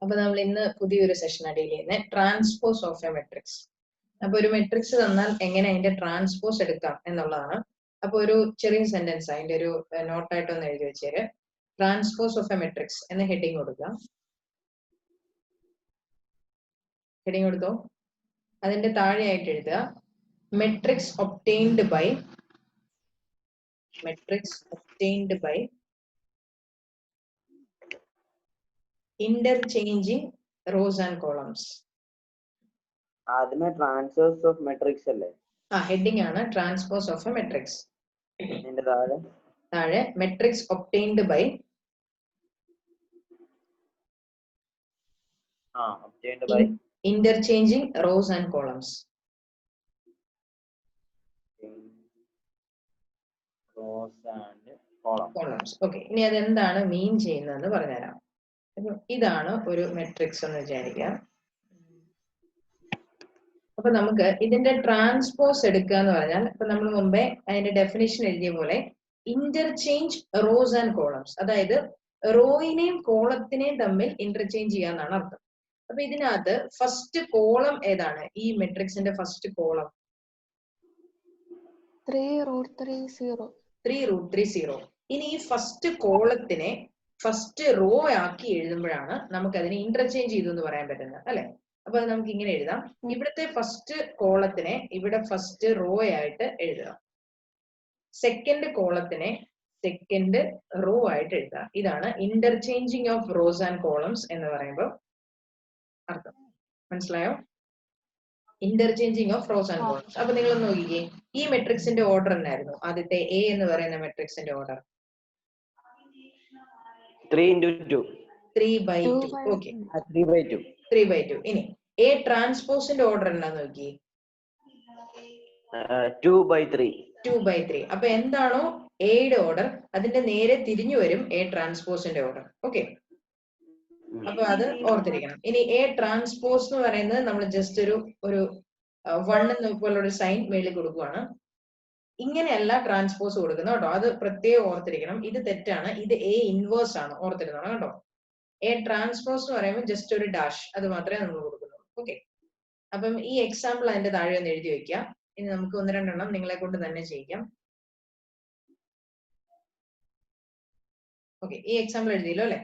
അപ്പോൾ നമ്മൾ ഇന്ന് പുതിയൊരു സെഷൻ ഡീൽ ചെയ്യുന്നത് ട്രാൻസ്പോസ് ഓഫ് എ മെട്രിക്സ്. അപ്പോൾ ഒരു മെട്രിക്സ് തന്നാൽ എങ്ങനെ അതിന്റെ ട്രാൻസ്പോസ് എടുക്കാം എന്നുള്ളതാണ്. അപ്പോൾ ഒരു ചെറിയ സെന്റൻസ് അതിന്റെ ഒരു നോട്ടായിട്ടൊന്ന് എഴുതി വെച്ചേര്. ട്രാൻസ്പോസ് ഓഫ് എ മെട്രിക്സ് എന്ന ഹെഡിങ് കൊടുക്കാം. ഹെഡിങ് കൊടുത്തോ. അതിന്റെ താഴെയായിട്ട് എഴുതുക matrix obtained by interchanging rows and columns. ആദ്യമേ ട്രാൻസ്പോസ് ഓഫ് മെട്രിക്സ് അല്ലേ? ഹെഡിങ് ആണ് ട്രാൻസ്പോസ് ഓഫ് എ മെട്രിക്സ്. ഇതിന്റെ താഴെ matrix obtained by interchanging rows and columns. Okay, ഇനി അതെന്താണ് മീൻ ചെയ്യുന്നതെന്ന് പറഞ്ഞുതരാം. ഇതാണ് ഒരു മെട്രിക്സ് എന്ന് വിചാരിക്കാം. അപ്പൊ നമുക്ക് ഇതിന്റെ ട്രാൻസ്പോസ് എടുക്കുക എന്ന് പറഞ്ഞാൽ ഇപ്പൊ നമ്മൾ മുമ്പേ അതിന്റെ ഡെഫിനിഷൻ എഴുതിയ പോലെ ഇന്റർചേഞ്ച് റോസ് ആൻഡ് കോളംസ്, അതായത് റോയിനെയും കോളത്തിനെയും തമ്മിൽ ഇന്റർചേഞ്ച് ചെയ്യാന്നാണ് അർത്ഥം. അപ്പൊ ഇതിനകത്ത് ഫസ്റ്റ് കോളം ഏതാണ്? ഈ മെട്രിക്സിന്റെ ഫസ്റ്റ് കോളം 3√3 0. ഇനി ഈ ഫസ്റ്റ് കോളത്തിനെ ഫസ്റ്റ് റോ ആക്കി എഴുതുമ്പോഴാണ് നമുക്ക് അതിനെ ഇന്റർചേഞ്ച് ചെയ്തു എന്ന് പറയാൻ പറ്റുന്നത്, അല്ലെ? അപ്പൊ അത് നമുക്ക് ഇങ്ങനെ എഴുതാം. ഇവിടുത്തെ ഫസ്റ്റ് കോളത്തിനെ ഇവിടെ ഫസ്റ്റ് റോ ആയിട്ട് എഴുതുക, സെക്കൻഡ് കോളത്തിനെ സെക്കൻഡ് റോ ആയിട്ട് എഴുതുക. ഇതാണ് interchanging of rows and columns എന്ന് പറയുമ്പോൾ അർത്ഥം. മനസ്സിലായോ? Interchanging of rows and columns. അപ്പൊ നിങ്ങൾ നോക്കിക്കേ, ഈ മെട്രിക്സിന്റെ ഓർഡർ എന്നായിരുന്നു? ആദ്യത്തെ എ എന്ന് പറയുന്ന മെട്രിക്സിന്റെ ഓർഡർ 3 by 2. Okay, 3 by 2. ഇനി എ ട്രാൻസ്പോസിന്റെ ഓർഡർ എന്താന്ന് നോക്കി 2 by 3. അപ്പൊ എന്താണോ എയുടെ ഓർഡർ അതിന്റെ നേരെ തിരിഞ്ഞു വരും എ ട്രാൻസ്പോസിന്റെ ഓർഡർ. ഓക്കെ, അപ്പൊ അത് ഓർത്തിരിക്കണം. ഇനി എ ട്രാൻസ്പോസ് എന്ന് പറയുന്നത് നമ്മൾ ജസ്റ്റ് ഒരു 1 പോലുള്ള ഒരു സൈൻ മേളിൽ കൊടുക്കുവാണ്. ഇങ്ങനെയല്ല ട്രാൻസ്പോസ് കൊടുക്കുന്നത് കേട്ടോ, അത് പ്രത്യേകം ഓർത്തിരിക്കണം. ഇത് തെറ്റാണ്, ഇത് എ ഇൻവേഴ്സ് ആണ്, ഓർത്തിരുന്നോണം കേട്ടോ. എ ട്രാൻസ്പോസ് എന്ന് പറയുമ്പോൾ ജസ്റ്റ് ഒരു ഡാഷ്, അത് മാത്രമേ നമ്മൾ കൊടുക്കുന്നുള്ളൂ. ഓക്കെ, അപ്പം ഈ എക്സാമ്പിൾ അതിന്റെ താഴെ ഒന്ന് എഴുതി വെക്കാം. ഇനി നമുക്ക് 1-2 എണ്ണം നിങ്ങളെ കൊണ്ട് തന്നെ ചെയ്യിക്കാം. ഓക്കെ, ഈ എക്സാമ്പിൾ എഴുതിയല്ലോ അല്ലെ?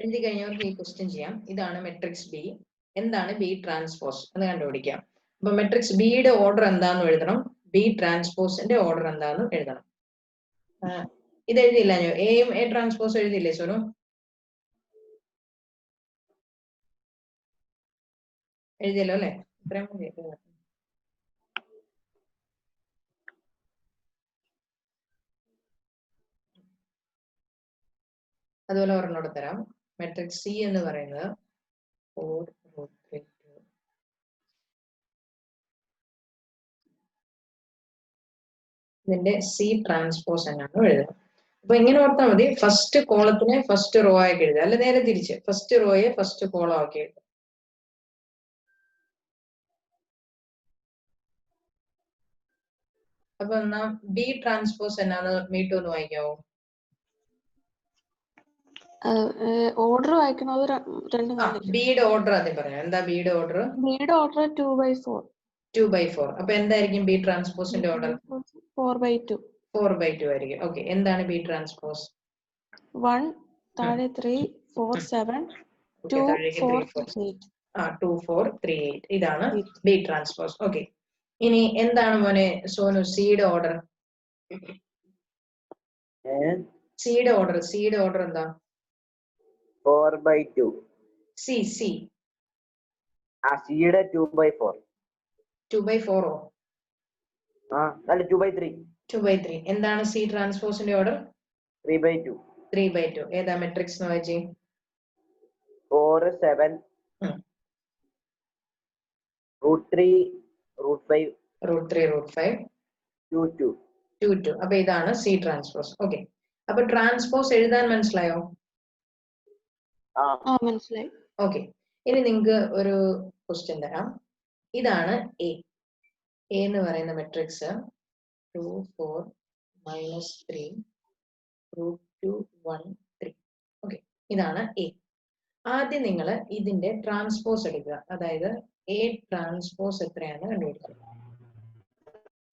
എഴുതി കഴിഞ്ഞവർക്ക് ഈ ക്വസ്റ്റ്യൻ ചെയ്യാം. ഇതാണ് മെട്രിക്സ് ബി. എന്താണ് ബി ട്രാൻസ്പോസ് എന്ന് കണ്ടുപിടിക്കാം. അപ്പൊ മെട്രിക്സ് ബിയുടെ ഓർഡർ എന്താന്ന് എഴുതണം, ബി ട്രാൻസ്പോസിന്റെ ഓർഡർ എന്താന്ന് എഴുതണം. ഇത് എഴുതിയില്ല ഞാൻ, എയും എ ട്രാൻസ്പോസ് എഴുതിയില്ലേ സോനു? എഴുതിയല്ലോ അല്ലെ? ഇത്രയും മതി. അതുപോലെ ഒരെണ്ണോട് തരാം. മെട്രിക്സ് സി എന്ന് പറയുന്നത് 4√3 2. ഇതിന്റെ സി ട്രാൻസ്പോസ് എന്നാണ് എഴുതുന്നത്. അപ്പൊ ഇങ്ങനെ ഓർത്താൽ മതി, ഫസ്റ്റ് കോളത്തിനെ ഫസ്റ്റ് റോ ആക്കി എഴുതുക, അല്ല നേരെ തിരിച്ച് ഫസ്റ്റ് റോയെ ഫസ്റ്റ് കോളം ആക്കി എഴുതുക. അപ്പൊ എന്നാ ബി ട്രാൻസ്പോസ് എന്നാണ് മീറ്റു ഒന്ന് വായിക്കാവോ? ഓർഡർ വായിക്കുന്നത് ബിയുടെ ഓർഡർ ആദ്യം പറഞ്ഞു. എന്താ ബിയുടെ ഓർഡർ? 2 by 4. അപ്പൊ എന്തായിരിക്കും ബി ട്രാൻസ്പോസിന്റെ ഓർഡർ? 4 by 2 ആയിരിക്കും. ഓക്കെ, എന്താണ് ബി ട്രാൻസ്പോസ്? 1 താഴെ 3 4 7 2 4 3 8. 2 4 3 8 ഇതാണ് ബി ട്രാൻസ്പോസ്. ഓക്കെ, ഇനി എന്താണ് മോനെ സോനു സിയുടെ ഓർഡർ? സിയുടെ ഓർഡർ എന്താ? 4 by 2. സി സിയുടെ 2 by 4. 2 by 4 ഓ? അല്ല 2 by 3. 2 by 3. എന്താണ് സി ട്രാൻസ്പോസിന്റെ ഓർഡർ? 3 by 2. 3 by 2. ഏതാ മെട്രിക്സ് എന്ന് വായിച്ചേ? 4 7 √3 √5 2 2. 2 2. അപ്പൊ ഇതാണ് C ട്രാൻസ്പോസ്. ഓക്കെ, അപ്പൊ ട്രാൻസ്പോസ് എഴുതാൻ മനസ്സിലായോ? മനസ്സിലായി. ഓക്കെ, ഇനി നിങ്ങൾക്ക് ഒരു ക്വസ്റ്റ്യൻ തരാം. ഇതാണ് എ എന്ന് പറയുന്ന മെട്രിക്സ് 2 4 -3 √2 1 3. ഓക്കെ, ഇതാണ് എ. ആദ്യം നിങ്ങൾ ഇതിന്റെ ട്രാൻസ്പോസ് എടുക്കുക. അതായത് എ ട്രാൻസ്പോസ് എത്രയാണ് കണ്ടുപിടിക്കുക.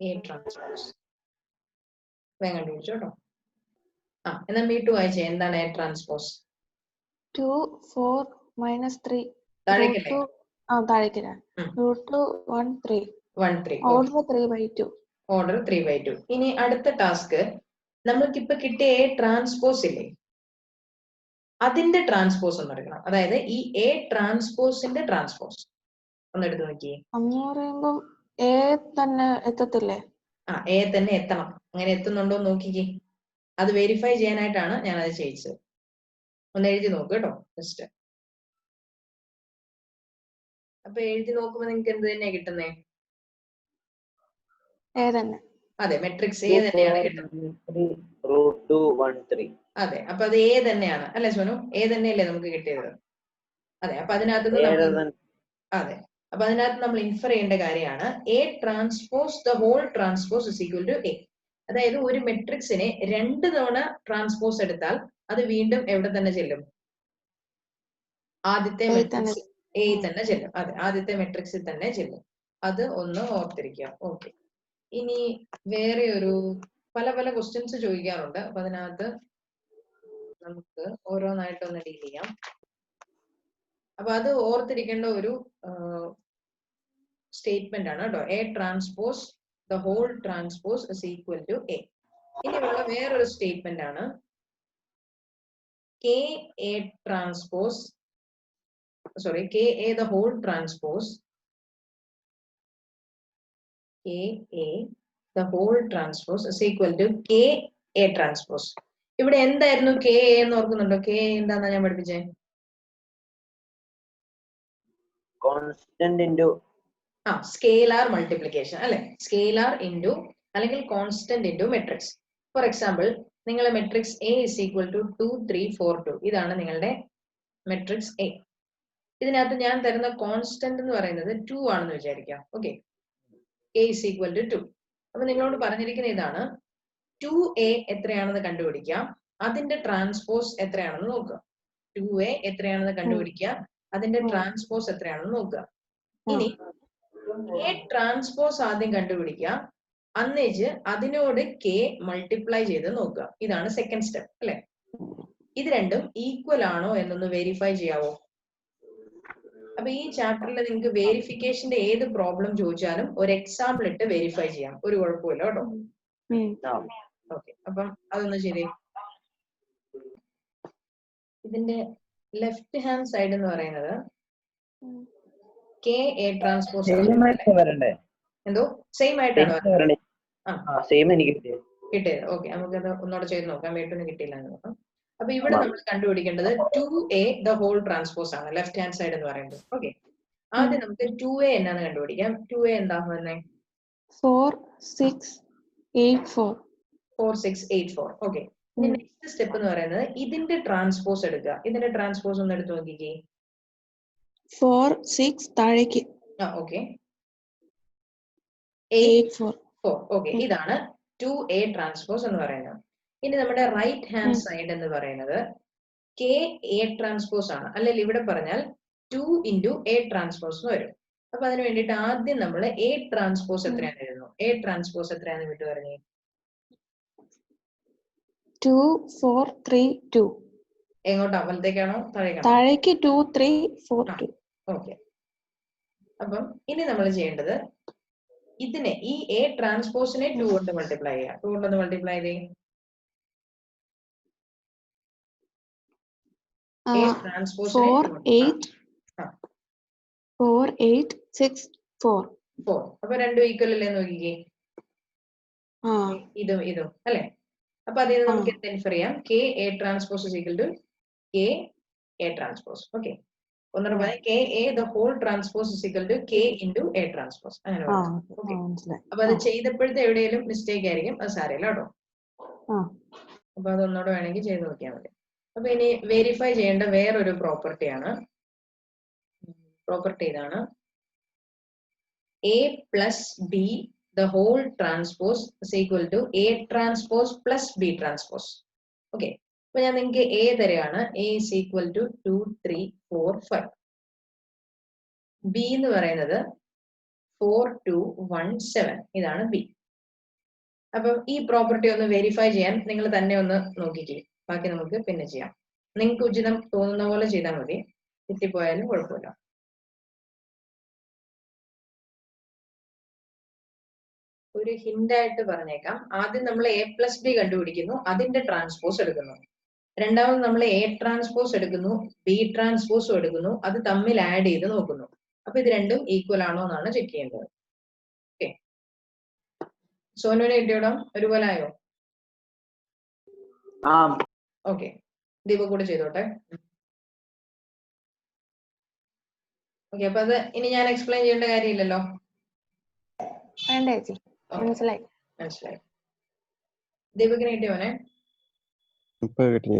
എ ട്രാൻസ്പോസ് വേഗം കണ്ടുപിടിച്ചു കേട്ടോ. എന്നാൽ മീട്ടു വായിച്ചേ, എന്താണ് എ ട്രാൻസ്പോസ്? 2 4 -3 താഴേക്കല്ലേ? താഴേക്കില്ല. √2 1 3 1 3. ഓർഡർ 3/2. ഓർഡർ 3/2. ഇനി അടുത്ത ടാസ്ക്, നമ്മൾക്കിപ്പോ കിട്ടിയ എ ട്രാൻസ്പോസ് ഇല്ലേ, അതിന്റെ ട്രാൻസ്പോസ് ഒന്ന് എടുക്കണം. അതായത് ഈ എ ട്രാൻസ്പോസിന്റെ ട്രാൻസ്പോസ് ഒന്ന് എടുത്ത് നോക്കിയേ. എന്ന് പറയുമ്പോ എ തന്നെ എത്തത്തില്ലേ? എ തന്നെ എത്തണം. അങ്ങനെ എത്തുന്നുണ്ടോ എന്ന് നോക്കിക്കേ. അത് വെരിഫൈ ചെയ്യാനായിട്ടാണ് ഞാൻ അത് ചെയ്യിച്ചത്. ഒന്ന് എഴുതി നോക്ക് കേട്ടോ ജസ്റ്റ്. അപ്പൊ എഴുതി നോക്കുമ്പോ നിങ്ങൾക്ക് എന്ത് തന്നെയാ കിട്ടുന്നേ? എ തന്നെ. അതെ, മെട്രിക്സ് എ തന്നെയാണ് കിട്ടുന്നത്. √2 1 3. അതെ, അപ്പൊ അത് എ തന്നെയാണ് അല്ലെ സോനു? എ തന്നെയല്ലേ നമുക്ക് കിട്ടിയത്? അതെ, അപ്പൊ അതിനകത്ത് അതെ, അപ്പൊ അതിനകത്ത് നമ്മൾ ഇൻഫർ ചെയ്യേണ്ട കാര്യമാണ് A transpose the whole transpose is equal to A. അതായത് ഒരു മെട്രിക്സിനെ 2 തവണ ട്രാൻസ്പോസ് എടുത്താൽ അത് വീണ്ടും എവിടെ തന്നെ ചെല്ലും? ആദ്യത്തെ മെട്രിക്സ് എ തന്നെ ചെല്ലും. അതെ, ആദ്യത്തെ മെട്രിക്സിൽ തന്നെ ചെല്ലും. അത് ഒന്ന് ഓർത്തിരിക്കുക. ഓക്കെ, ഇനി വേറെ ഒരു പല പല ക്വസ്റ്റ്യൻസ് ചോദിക്കാറുണ്ട്. അപ്പൊ അതിനകത്ത് നമുക്ക് ഓരോന്നായിട്ടൊന്ന് ഡീൽ ചെയ്യാം. അപ്പൊ അത് ഓർത്തിരിക്കേണ്ട ഒരു സ്റ്റേറ്റ്മെന്റ് ആണ് കേട്ടോ. A transpose the whole transpose is equal to A. ഇനിയുള്ള വേറൊരു സ്റ്റേറ്റ്മെന്റ് ആണ് K A transpose K A the whole transpose K A the whole transpose is equal to K A transpose. ഇവിടെ എന്തായിരുന്നു കെ എ എന്ന് ഓർക്കുന്നുണ്ടോ? K A എന്താന്നാ ഞാൻ പഠിപ്പിച്ചേ? കോൺസ്റ്റന്റ് ഇൻറ്റു സ്കെയിലാർ മൾട്ടിപ്ലിക്കേഷൻ അല്ലെ? സ്കെയിലാർ ഇൻറ്റു അല്ലെങ്കിൽ constant into matrix. For example, നിങ്ങളെ matrix A is equal to 2 3 4 2. ഇതാണ് നിങ്ങളുടെ മെട്രിക്സ് എ. ഇതിനകത്ത് ഞാൻ തരുന്ന കോൺസ്റ്റന്റ് എന്ന് പറയുന്നത് 2 ആണെന്ന് വിചാരിക്കാം. Okay, A is equal to 2. അപ്പൊ നിങ്ങളോട് പറഞ്ഞിരിക്കുന്ന ഇതാണ് 2a എത്രയാണെന്ന് കണ്ടുപിടിക്കാം, അതിന്റെ ട്രാൻസ്പോസ് എത്രയാണെന്ന് നോക്കുക. 2a എത്രയാണെന്ന് കണ്ടുപിടിക്കുക, അതിന്റെ ട്രാൻസ്പോസ് എത്രയാണെന്ന് നോക്കുക. ഇനി എ ട്രാൻസ്പോസ് ആദ്യം കണ്ടുപിടിക്കുക, അന്നേച്ച് അതിനോട് കെ മൾട്ടിപ്ലൈ ചെയ്ത് നോക്കുക. ഇതാണ് സെക്കൻഡ് സ്റ്റെപ്പ് അല്ലെ? ഇത് രണ്ടും ഈക്വൽ ആണോ എന്നൊന്ന് വെരിഫൈ ചെയ്യാവോ? അപ്പൊ ഈ ചാപ്റ്ററിൽ നിങ്ങൾക്ക് വെരിഫിക്കേഷന്റെ ഏത് പ്രോബ്ലം ചോദിച്ചാലും ഒരു എക്സാമ്പിൾ ഇട്ട് വെരിഫൈ ചെയ്യാം, ഒരു കുഴപ്പമില്ല കേട്ടോ. ഓക്കെ, അപ്പം അതൊന്ന് ശരി. ഇതിന്റെ ലെഫ്റ്റ് ഹാൻഡ് സൈഡ് എന്ന് പറയുന്നത് കെ എ ട്രാൻസ്പോസ് എന്തോ സെയിം ആയിട്ടാണ് കിട്ടിയത്. ഓക്കെ, നമുക്കത് ഒന്നുകൂടെ ചെയ്ത് നോക്കാം. വീട്ടിൽ കിട്ടിയില്ല എന്ന് നോക്കാം. അപ്പൊ ഇവിടെ നമ്മൾ കണ്ടുപിടിക്കേണ്ടത് 2a ദ ഹോൾ ട്രാൻസ്പോസ് ആണ്, ലെഫ്റ്റ് ഹാൻഡ് സൈഡ് എന്ന് പറയുന്നത്. ഓക്കെ, ആദ്യം നമുക്ക് 2a എന്നാന്ന് കണ്ടുപിടിക്കാം. 2a എന്താ വന്നേ? 4 6 8 4. 4 6 8 4. ഓക്കെ, ഇനി നെക്സ്റ്റ് സ്റ്റെപ്പ് എന്ന് പറയുന്നത് ഇതിന്റെ ട്രാൻസ്പോസ് എടുക്കുക. ഇതിന്റെ ട്രാൻസ്പോസ് ഒന്ന് എടുത്ത് നോക്കിക്കേ. 4 6 താഴേക്ക്. ഓക്കെ, 8 4. ഓക്കെ, ഇതാണ് 2a ട്രാൻസ്പോസ് എന്ന് പറയുന്നത്. ഇനി നമ്മുടെ റൈറ്റ് ഹാൻഡ് സൈഡ് എന്ന് പറയുന്നത് കെ എ ട്രാൻസ്പോസ് ആണ്. അല്ലെങ്കിൽ ഇവിടെ പറഞ്ഞാൽ 2 ഇൻറ്റു എ ട്രാൻസ്പോസ് എന്ന് വരും. അപ്പൊ അതിന് വേണ്ടിയിട്ട് ആദ്യം നമ്മൾ എ ട്രാൻസ്പോസ് എത്രയാണെന്ന് എഴുതുന്നു. എ ട്രാൻസ്പോസ് എത്രയാണെന്ന് വിട്ടു പറഞ്ഞേ? 2 4 3 2. എങ്ങോട്ടാ? വലത്തേക്കാണോ താഴേക്കാണോ? താഴേക്ക് 2 3 4 2. ഓക്കെ, അപ്പം ഇനി നമ്മൾ ചെയ്യേണ്ടത് ഇതിനെ ഈ എ ട്രാൻസ്പോസിനെ 2 കൊണ്ട് മൾട്ടിപ്ലൈ ചെയ്യാം. 2 കൊണ്ട് മൾട്ടിപ്ലൈ ചെയ്യേ. എ ട്രാൻസ്പോസിനെ 4 8 6 4. അപ്പൊ രണ്ടും ഈക്വൽ അല്ലേ നോക്കിക്കേ. ഇതും ഇതും അല്ലെ? അപ്പൊ അതിൽ നിന്ന് നമുക്ക് എന്ത് ഇൻഫർ ചെയ്യാം? K A transpose equal to K A transpose. Okay, ഒന്നുകൂടെ പറയാം, K A the whole transpose is equal to K into A transpose, അങ്ങനെ പറയാം. ഓക്കെ, അപ്പൊ അത് ചെയ്തപ്പോഴത്തെ എവിടെയെങ്കിലും മിസ്റ്റേക്ക് ആയിരിക്കും, അത് സാരമില്ല കേട്ടോ. അപ്പൊ അതൊന്നുകൂടെ വേണമെങ്കിൽ ചെയ്ത് നോക്കിയാൽ മതി. അപ്പൊ ഇനി വെരിഫൈ ചെയ്യേണ്ട വേറൊരു പ്രോപ്പർട്ടിയാണ്, പ്രോപ്പർട്ടി ഇതാണ്, A plus B the whole transpose is equal to A transpose plus B transpose. Okay, അപ്പൊ ഞാൻ നിങ്ങൾക്ക് എ തരാണ്, A is equal to 2 3 4 5. B എന്ന് പറയുന്നത് 4 2 1 7, ഇതാണ് ബി. അപ്പം ഈ പ്രോപ്പർട്ടി ഒന്ന് വെരിഫൈ ചെയ്യാൻ നിങ്ങൾ തന്നെ ഒന്ന് നോക്കിക്കേ, ബാക്കി നമുക്ക് പിന്നെ ചെയ്യാം. നിങ്ങൾക്ക് ഉചിതം തോന്നുന്ന പോലെ ചെയ്താൽ മതി, തെറ്റിപ്പോയാലും കുഴപ്പമില്ല. ഒരു ഹിന്റ് ആയിട്ട് പറഞ്ഞേക്കാം, ആദ്യം നമ്മൾ എ പ്ലസ് ബി കണ്ടുപിടിക്കുന്നു, അതിന്റെ ട്രാൻസ്പോസ് എടുക്കുന്നു. രണ്ടാമത് നമ്മൾ എ ട്രാൻസ്പോസ് എടുക്കുന്നു, ബി ട്രാൻസ്പോസും എടുക്കുന്നു, അത് തമ്മിൽ ആഡ് ചെയ്ത് നോക്കുന്നു. അപ്പൊ ഇത് രണ്ടും ഈക്വൽ ആണോ എന്നാണ് ചെക്ക് ചെയ്യേണ്ടത്. ഓക്കെ, സോനുവിനെ കിട്ടിയോടോ, ഒരുപോലെ ആയോ? ഓക്കെ, ദീപക് കൂടെ ചെയ്തോട്ടെ. ഓക്കെ, അപ്പൊ അത് ഇനി ഞാൻ എക്സ്പ്ലെയിൻ ചെയ്യേണ്ട കാര്യമില്ലല്ലോ. മനസ്സിലായി. ദീപകിനെ കിട്ടിയോനെ? പറഞ്ഞു.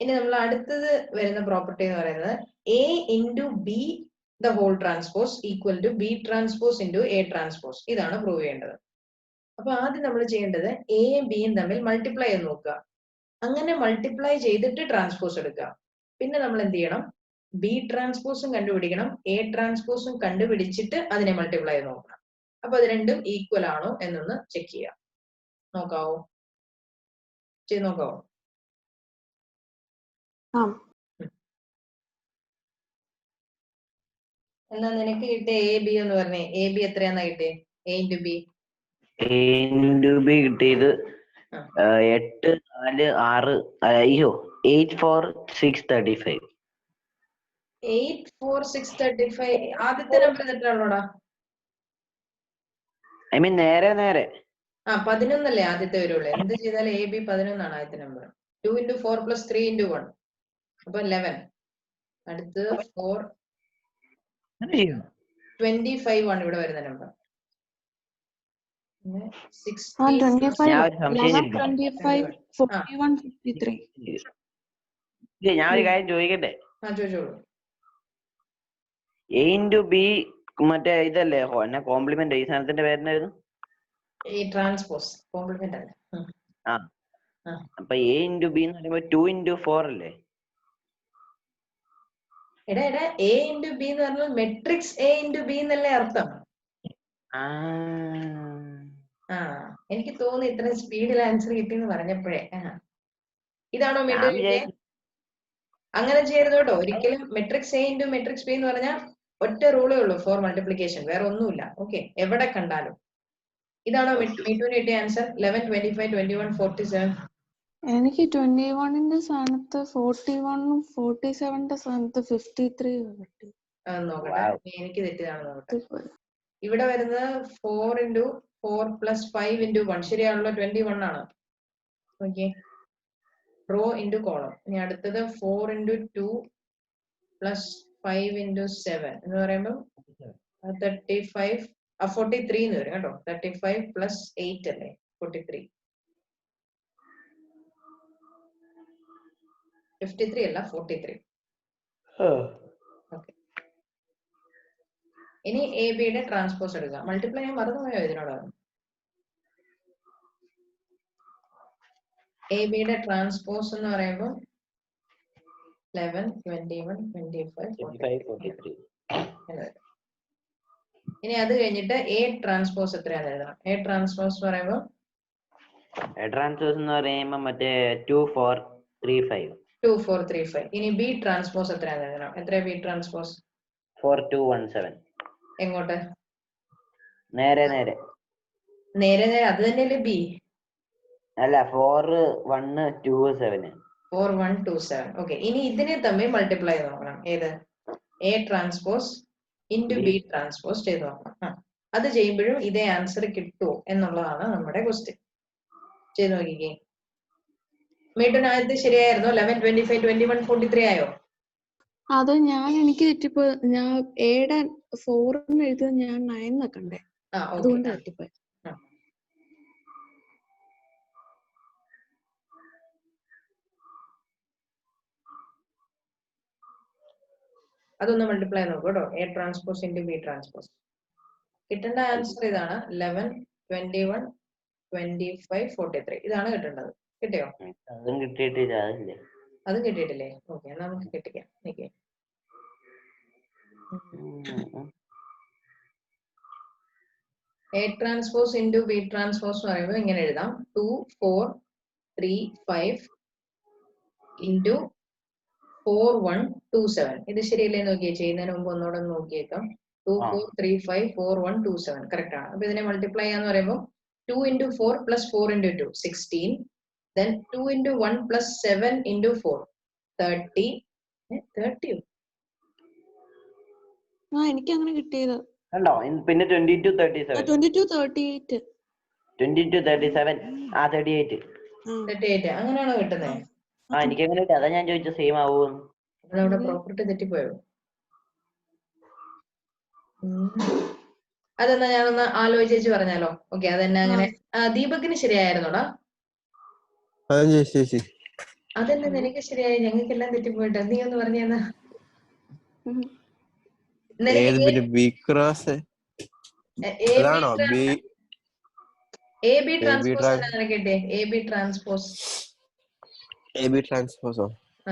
ഇനി നമ്മൾ അടുത്തത് വരുന്ന പ്രോപ്പർട്ടി എന്ന് പറയുന്നത് A into B the whole transpose equal to B transpose into A transpose. ഇതാണ് പ്രൂവ് ചെയ്യേണ്ടത്. അപ്പൊ ആദ്യം നമ്മൾ ചെയ്യേണ്ടത് എയും ബിയും തമ്മിൽ മൾട്ടിപ്ലൈ ചെയ്ത് നോക്കുക. അങ്ങനെ മൾട്ടിപ്ലൈ ചെയ്തിട്ട് ട്രാൻസ്പോസ് എടുക്കുക. പിന്നെ നമ്മൾ എന്ത് ചെയ്യണം, ബി ട്രാൻസ്പോസും കണ്ടുപിടിക്കണം, എ ട്രാൻസ്പോസും കണ്ടുപിടിച്ചിട്ട് അതിനെ മൾട്ടിപ്ലൈ ചെയ്ത് നോക്കണം. അപ്പൊ അത് രണ്ടും ഈക്വൽ ആണോ എന്നൊന്ന് ചെക്ക് ചെയ്യാം. നോക്കാവോ? ചെയ്ത് നോക്കാവോ? എന്നാ നിനക്ക് കിട്ടിയ എ ബി എന്ന് പറഞ്ഞേ, എ ബി എത്രയാന്നാ കിട്ടിയേ? എ ഇൻറ്റു ബി കിട്ടിയത് 8 4 6, അയ്യോ 8 4 6 35. 8 4 6 35. ആദ്യത്തെ നമ്പർ എത്രയാണോടാ? ഐ മീൻ നേരെ 11 അല്ലേ ആദ്യത്തെ വരുള്ളൂ. എന്ത് ചെയ്താലും എ ബി 11 ആണ് ആദ്യത്തെ നമ്പർ. 2 into 4 plus 3 into 1, അപ്പൊ 11. അടുത്ത് 4 25 ആണ് ഇവിടെ വരുന്ന നമ്പർ. 41 ഞാൻ ഒരു കാര്യം ചോദിക്കട്ടെ? ചോദിച്ചോളൂ. എ ഇൻറ്റു ബി മറ്റേ ഇതല്ലേ എന്നെ കോംപ്ലിമെന്റ്, ഈ സാധനത്തിന്റെ പേരെന്നായിരുന്നു? ട്രാൻസ്പോസ് കോംപ്ലിമെന്റ് അല്ലേ? അപ്പൊ എ ഇൻറ്റു ബി എന്ന് പറയുമ്പോ 2 into 4 അല്ലേ? എടാ എ ഇൻറ്റു ബി എന്ന് പറഞ്ഞാൽ മെട്രിക്സ് എ ഇൻറ്റു ബി എന്നല്ലേ അർത്ഥം? എനിക്ക് തോന്നി ഇത്രയും സ്പീഡിൽ ആൻസർ കിട്ടിയെന്ന് പറഞ്ഞപ്പോഴേ. ഇതാണോ മെട്രിക്സ്? അങ്ങനെ ചെയ്യരുത് കേട്ടോ ഒരിക്കലും. Matrix A into matrix B എന്ന് പറഞ്ഞാൽ ഒറ്റ റൂളേ ഉള്ളൂ ഫോർ മൾട്ടിപ്ലിക്കേഷൻ, വേറെ ഒന്നുമില്ല. ഓക്കെ, എവിടെ കണ്ടാലും. ഇതാണോ മീറ്റുവിന് കിട്ടിയ ആൻസർ? 11 25 21 47. എനിക്ക് 21ന്റെ സ്ഥാനത്ത് 41, 47ന്റെ സ്ഥാനത്ത് 53 കിട്ടി. നോക്കട്ടെ, എനിക്ക് തെറ്റിയതാണ് നോക്കട്ടെ. ഇവിടെ വരുന്നത് 4 into 4 plus 5 into 1 ശരിയാണല്ലോ, 21 ആണ്. Okay, rho into column. ഇനി അടുത്തത് 4 into 2 plus 5 into 7 എന്ന് പറയുമ്പോൾ 35, 43 എന്ന് വരും കേട്ടോ. 35 plus 8 അല്ലേ 43. 53 അല്ല 43. ഓക്കെ, ഇനി എ ബിയുടെ ട്രാൻസ്പോസ് എടുക്കാം. മൾട്ടിപ്ലൈ ഞാൻ മറന്നുപോയോ ഇതിനോടാണ്? എ ബിയുടെ ട്രാൻസ്പോസ് എന്ന് പറയുമ്പോൾ 11 21 25 43. ഇനി അത് കഴിഞ്ഞിട്ട് എ ട്രാൻസ്പോസ് എത്രയാണെന്ന് എഴുതണം. എ ട്രാൻസ്പോസ് എന്ന് പറയുമ്പോൾ മറ്റേ 2 4 3 5. 2 4 3 5. ഇനി ബി ട്രാൻസ്പോസ് എത്രയാണെന്ന് എഴുതണം. എത്രയാ ബി ട്രാൻസ്പോസ്? 4 2 1 7. എങ്ങോട്ട്? നേരെ അത് തന്നെയല്ലേ ബി? അല്ല, 4 1 2 7. 4 1 2 7. ഓക്കെ, ഇനി ഇതിനെ തമ്മിൽ മൾട്ടിപ്ലൈ ചെയ്ത് നോക്കണം. ഏത്? A transpose into B transpose ചെയ്ത് നോക്കണം. അത് ചെയ്യുമ്പോഴും ഇതേ ആൻസർ കിട്ടുമോ എന്നുള്ളതാണ് നമ്മുടെ ക്വസ്റ്റ്യൻ. ചെയ്ത് നോക്കിക്കേ. മീഡിന് ആദ്യത്തെ ശരിയായിരുന്നോ? 11, 25, 21, 43 ആയോ? അത് എനിക്ക് തെറ്റിപ്പോയി. ഞാൻ എയുടെ 4 എഴുതിയത് ഞാൻ 9 കണ്ടേ, ഓക്കെ. അതുകൊണ്ട് തെറ്റിപ്പോയി. അതൊന്ന് മൾട്ടിപ്ലൈ നോക്കൂ കേട്ടോ. A transpose into B transpose. കിട്ടേണ്ട ആൻസർ ഇതാണ് 11, 21, 25, 43. ഇതാണ് കിട്ടേണ്ടത്. കിട്ടിയോ? അതും കിട്ടിയിട്ടില്ല. അതും കിട്ടിയിട്ടില്ലേ? ഓക്കെ, എന്നാ നമുക്ക് കിട്ടിക്കാം. നിക്കേ, A transpose into B transpose എന്ന് പറയുമ്പോൾ ഇങ്ങനെ എഴുതാം. 2, 4, 3, 5 ഇൻറ്റു 4, 1, 2, 7. ഇത് ശരിയല്ലേ? നോക്കിയേ, ചെയ്യുന്നതിന് മുമ്പ് ഒന്നുകൂടെ നോക്കിയേക്കാം. 2, 4, 3, 5, 4, 1, 2, 7. കറക്റ്റ് ആണ്. അപ്പൊ ഇതിനെ മൾട്ടിപ്ലൈ ചെയ്യാന്ന് പറയുമ്പോൾ 2 into 4 plus 4 into 2, 16. Then 2 into 1 plus 7 into 4, 30. 30. എനിക്ക് അങ്ങനെ കിട്ടിയത് കണ്ടോ? പിന്നെ 22, 37. 22, 38. 22, 37. 38. 38. അങ്ങനെയാണോ കിട്ടുന്നത്? എനിക്ക് അങ്ങനെ കിട്ടി. അതാ ഞാൻ ചോദിച്ചത് സെയിം ആവുമെന്ന്. നമ്മുടെ പ്രോപ്പർട്ടി തെറ്റിപ്പോയോ? അതെന്നാ ഞാനൊന്ന് ആലോചിച്ച് പറഞ്ഞാലോ? ഓക്കെ, അതെന്നെ അങ്ങനെ. ദീപകിന് ശരിയായിരുന്നോടാ? അതെന്നെ നിനക്ക് ശരിയായി, ഞങ്ങൾക്കെല്ലാം തെറ്റിപ്പോയിട്ടോ. നീ ഒന്ന് പറഞ്ഞാ.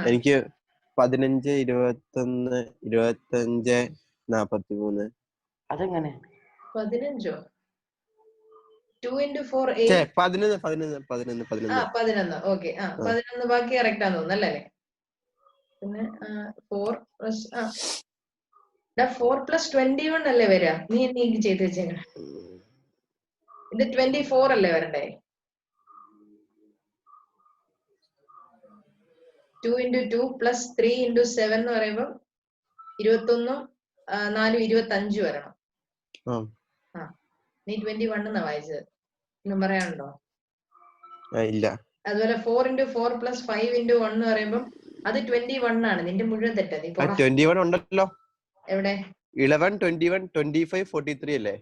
എനിക്ക് 15, 21, 25, 43. അതെങ്ങനെ? 15? 2 into 4, 8. 11. ഓക്കെ, 11 ബാക്കി കറക്റ്റ് ആണെന്ന് തോന്നുന്നു അല്ലേ? പിന്നെ 4 പ്ലസ് 4 പ്ലസ് 21 അല്ലേ വരിക? നീ ചെയ്ത് വെച്ചേക്ക. ഇത് 24 അല്ലേ വരണ്ടേ? 2 into 2 plus 3 into 7 എന്ന് പറയുമ്പോൾ 21, 4, 25 വരണം. നീ 21 എന്നാ വായിച്ചത്. ഒന്നും പറയാനുണ്ടോ? ഇല്ല. അതുപോലെ 4 into 4 plus 5 into 1 എന്ന് പറയുമ്പോൾ അത് 21 ആണ്. നിന്റെ മുഴുവൻ തെറ്റാ. നീ 21 ഉണ്ടല്ലോ. എവിടെ? 11, 21, 25, 43 അല്ലേ?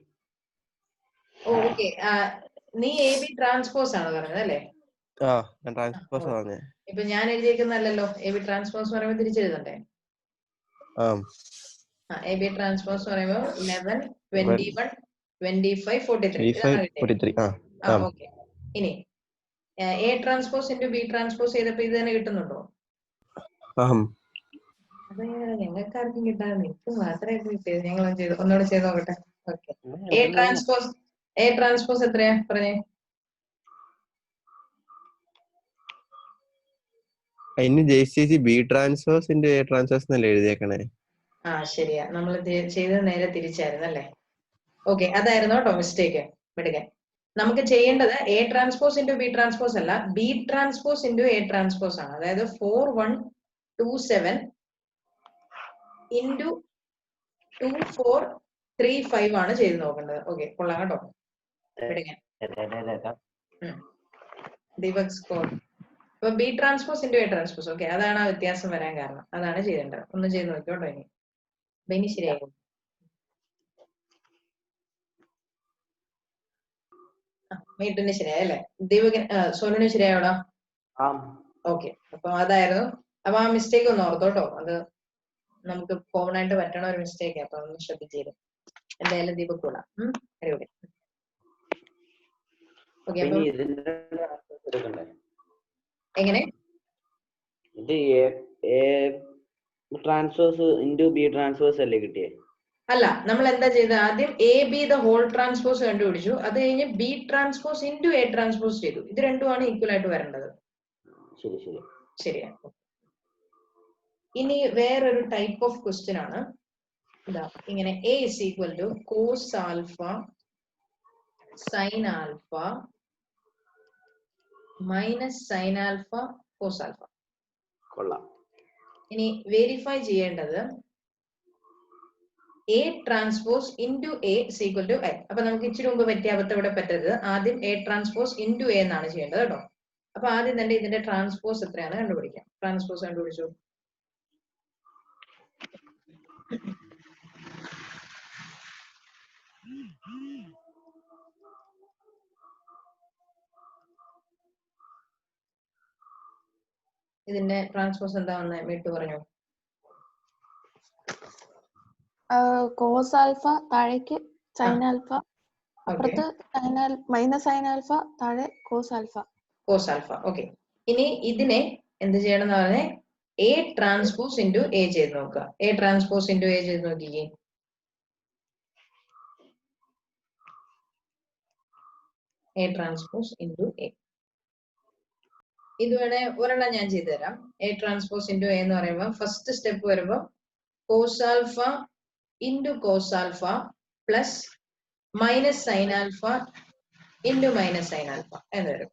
ഓക്കെ, നീ എ ബി ട്രാൻസ്പോസ് ആണ് പറഞ്ഞത് അല്ലേ? ട്രാൻസ്പോസ് ആണ്. ഇപ്പൊ ഞാൻ എഴുതിയേക്കുന്നല്ലോ. എ ബി ട്രാൻസ്പോസ് പറയുമ്പോൾ തിരിച്ചെഴുതണ്ടേ? എ ബി ട്രാൻസ്പോസ് പറയുമ്പോൾ 11, 21, 25, 43. ഓക്കെ, ഇനി A transpose into B transpose ചെയ്തപ്പോ ഇത് തന്നെ കിട്ടുന്നുണ്ടോ? അതെങ്ങനെ ഞങ്ങൾക്കാർക്കും കിട്ടാതെ നിനക്ക് മാത്രമേ കിട്ടിയത്? ഞങ്ങൾ ഒന്നുകൂടെ ചെയ്ത് നോക്കട്ടെ. ഓക്കെ, എ ട്രാൻസ്പോസ് എത്രയാ പറഞ്ഞേ? B transpose into A transpose എന്നല്ലേ എഴുതിയേക്കണേ? ശരിയാ, നമ്മൾ ചെയ്തത് നേരെ തിരിച്ചായിരുന്നു അല്ലേ? ഓക്കെ, അതായിരുന്നു കേട്ടോ മിസ്റ്റേക്ക്. എടുക്കാൻ നമുക്ക് ചെയ്യേണ്ടത് A transpose into B transpose അല്ല, B transpose into A transpose ആണ്. അതായത് 4, 1, 2, 7 ഇൻറ്റു 2, 4, 3, 5 ആണ് ചെയ്ത് നോക്കേണ്ടത്. ഓക്കെ, കൊള്ളാം കേട്ടോ. എടുക്കാൻ ദീപക് സ്കോർ. അപ്പൊ B transpose into A transpose. Okay, അതാണ് ആ വ്യത്യാസം വരാൻ കാരണം. അതാണ് ചെയ്യേണ്ടത്. ഒന്ന് ചെയ്ത് നോക്കിയോട്ടോ. ഇനി ശരിയാകും. മീറ്റിന് ശരിയായല്ലേ? ദീപകിന് സോനുവിന് ശരിയായോടാ? ഓക്കെ, അപ്പൊ അതായിരുന്നു. അപ്പൊ ആ മിസ്റ്റേക്ക് ഒന്ന് ഓർത്തോട്ടോ. അത് നമുക്ക് കോമൺ ആയിട്ട് പറ്റണ ഒരു മിസ്റ്റേക്ക്. അപ്പൊ ഒന്ന് ശ്രദ്ധിച്ചേരും. എന്തായാലും ദീപക് കൂടാ. അടിപൊളി. ഓക്കെ, അപ്പൊ എങ്ങനെ ട്രാൻസ്ഫേഴ്സ് ഇൻറ്റു ബി ട്രാൻസ്ഫേഴ്സ് അല്ലേ കിട്ടിയേ? അല്ല, നമ്മൾ എന്താ ചെയ്തത്? ആദ്യം A B the whole transpose കണ്ടുപിടിച്ചു. അത് കഴിഞ്ഞ് B transpose into A transpose ചെയ്തു. ഇത് രണ്ടുമാണ് ഈക്വൽ ആയിട്ട് വരേണ്ടത്. ശരിയാ. ഇനി വേറൊരു ടൈപ്പ് ഓഫ് ക്വസ്റ്റ്യൻ ആണ്. ഇതാ ഇങ്ങനെ A is equal to cos alpha sine alpha minus sine alpha cos alpha. കൊള്ളാം. ഇനി വെരിഫൈ ചെയ്യേണ്ടത് A transpose into A is equal to A. അപ്പൊ നമുക്ക് ഇച്ചിരി മുമ്പ് പറ്റിയ അബദ്ധം ഇവിടെ പറ്റരുത്. ആദ്യം എ ട്രാൻസ്പോസ് ഇൻറ്റു എ എന്നാണ് ചെയ്യേണ്ടത് കേട്ടോ. അപ്പൊ ആദ്യം തന്നെ ഇതിന്റെ ട്രാൻസ്പോസ് എത്രയാണ് കണ്ടുപിടിക്കാം. ട്രാൻസ്പോസ് കണ്ടുപിടിച്ചു. ഇതിന്റെ ട്രാൻസ്പോസ് എന്താ വന്നേ? മീട്ടു പറഞ്ഞു. കോസ് ആൽഫ താഴേക്ക് സൈൻ ആൽഫ, അപ്പുറത്ത് മൈനസ് സൈൻ ആൽഫ, താഴെ cos alpha. Cos alpha. Okay. ഇനി ഇതിനെ എന്ത് ചെയ്യണം എന്ന് പറഞ്ഞാൽ എ ട്രാൻസ്പോസ് ഇൻറ്റു എ ചെയ്ത് നോക്കുക. എ ട്രാൻസ്പോസ് ഇൻറ്റു എ ചെയ്ത് നോക്കിക്കേ. A transpose into A. ഇത് വേണേ ഒരെണ്ണം ഞാൻ ചെയ്തു തരാം. എ ട്രാൻസ്പോസ് ഇൻറ്റു എ എന്ന് പറയുമ്പോൾ ഫസ്റ്റ് സ്റ്റെപ്പ് വരുമ്പോൾ cos alpha into cos alpha plus minus sine alpha into minus sine alpha എന്ന് വരും.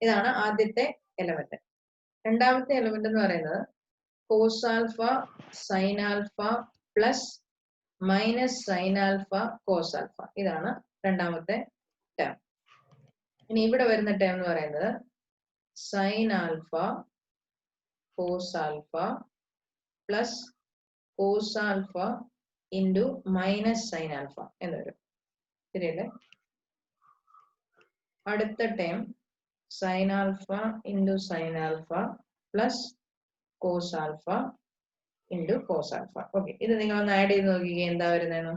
ഇതാണ് ആദ്യത്തെ എലമെന്റ്. രണ്ടാമത്തെ എലമെന്റ് എന്ന് പറയുന്നത് cos alpha sine alpha plus minus sine alpha cos alpha. ഇതാണ് രണ്ടാമത്തെ ടേം. ഇനി ഇവിടെ വരുന്ന ടേം എന്ന് പറയുന്നത് sine alpha cos alpha plus cos alpha into minus sine alpha എന്ന് വരും. ശരിയല്ലേ? അടുത്ത term sine alpha into sine alpha plus cos alpha into cos alpha. Okay, ഇത് നിങ്ങളൊന്ന് ആഡ് ചെയ്ത് നോക്കിക്കേ എന്താ വരുന്നതെന്ന്.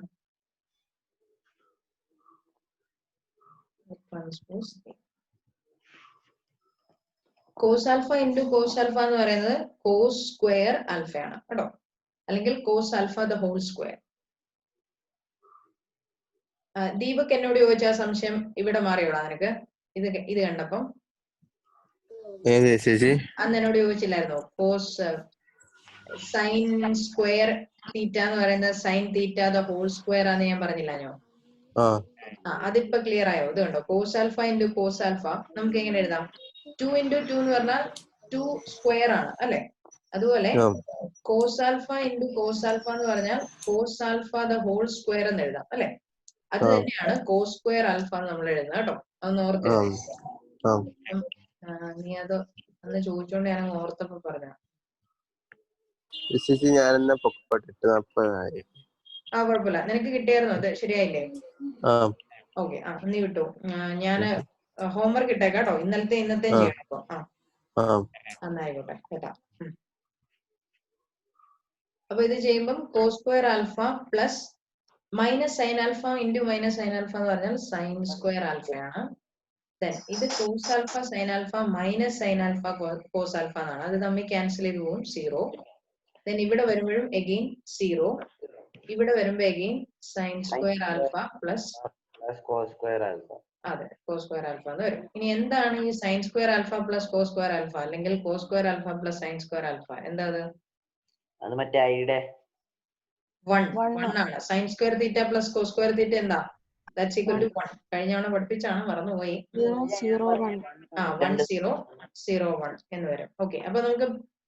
Cos alpha into cos alpha എന്ന് പറയുന്നത് കോസ് സ്ക്വയർ ആൽഫയാണ് കേട്ടോ, അല്ലെങ്കിൽ cos alpha the whole square. Deepak എന്നോട് ചോദിച്ച ആ സംശയം ഇവിടെ മാറിയോളാം നിനക്ക്? ഇത് കണ്ടപ്പം അന്ന് എന്നോട് ചോദിച്ചില്ലായിരുന്നോ? കോസ് സൈൻ സ്ക്വയർ തീറ്റ എന്ന് പറയുന്നത് sine theta the whole square ആണെന്ന് ഞാൻ പറഞ്ഞില്ലാഞ്ഞോ? അതിപ്പോ ക്ലിയർ ആയോ? ഇത് കണ്ടോ, cos alpha into cos alpha നമുക്ക് എങ്ങനെ എഴുതാം? 2 ഇൻറ്റു 2 എന്ന് പറഞ്ഞാൽ 2 സ്ക്വയർ ആണ് അല്ലെ? അതുപോലെ cos alpha into cos alpha എന്ന് പറഞ്ഞാൽ cos alpha the whole square എന്ന് എഴുതാം അല്ലെ? അത് തന്നെയാണ് കോസ് സ്ക്വയർ ആൽഫ എന്ന് നമ്മൾ എഴുതുന്നത് കേട്ടോ. അതൊന്ന് ഓർത്തില്ല. നീ അത് അന്ന് ചോദിച്ചോണ്ട് ഞാൻ ഓർത്തപ്പോ പറഞ്ഞ. കുഴപ്പമില്ല, നിനക്ക് കിട്ടിയായിരുന്നു അത്? ശരിയായില്ലേ? ഓക്കെ, നീ വിട്ടു. ഞാന് ഹോംവർക്ക് ഇട്ടേക്കാം കേട്ടോ. ഇന്നത്തെയും ചെയ്യണം ഇപ്പൊ. നന്നായിക്കോട്ടെ കേട്ടാ. അപ്പൊ ഇത് ചെയ്യുമ്പം cos square alpha plus minus sine alpha into minus sine alpha എന്ന് പറഞ്ഞാൽ സൈൻ സ്ക്വയർ ആൽഫയാണ്. ദെൻ ഇത് cos alpha sine alpha minus sine alpha cos alpha എന്നാണ്. അത് തമ്മിൽ ക്യാൻസൽ ചെയ്ത് പോകും, 0. ദെൻ ഇവിടെ വരുമ്പോഴും എഗെയിൻ 0. ഇവിടെ വരുമ്പോ again sine square alpha plus cos square alpha. അതെ, കോസ് സ്ക്വയർ ആൽഫ എന്ന് വരും. ഇനി എന്താണ് ഈ sine square alpha plus cos square alpha, അല്ലെങ്കിൽ cos square alpha plus sine square alpha? എന്താ അത് മറ്റേ ഐയുടെ 1 ആണ്. Sine square theta plus cos square theta എന്താ? That's equal to 1. കഴിഞ്ഞ തവണ പഠിപ്പിച്ചാണ്, മറന്നുപോയി. 1,0,0,1 എന്ന് വരും. ഓക്കെ, അപ്പൊ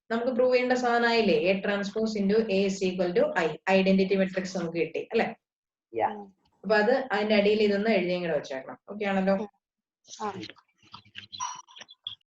നമുക്ക് പ്രൂവ് ചെയ്യേണ്ട സാധനമായില്ലേ? A transpose into A is equal to I. Identity matrix നമുക്ക് കിട്ടി അല്ലെ? അപ്പൊ അത് അതിന്റെ അടിയിൽ ഇതൊന്ന് എഴുതിയും കൂടെ വെച്ചേക്കണം. ഓക്കെ ആണല്ലോ?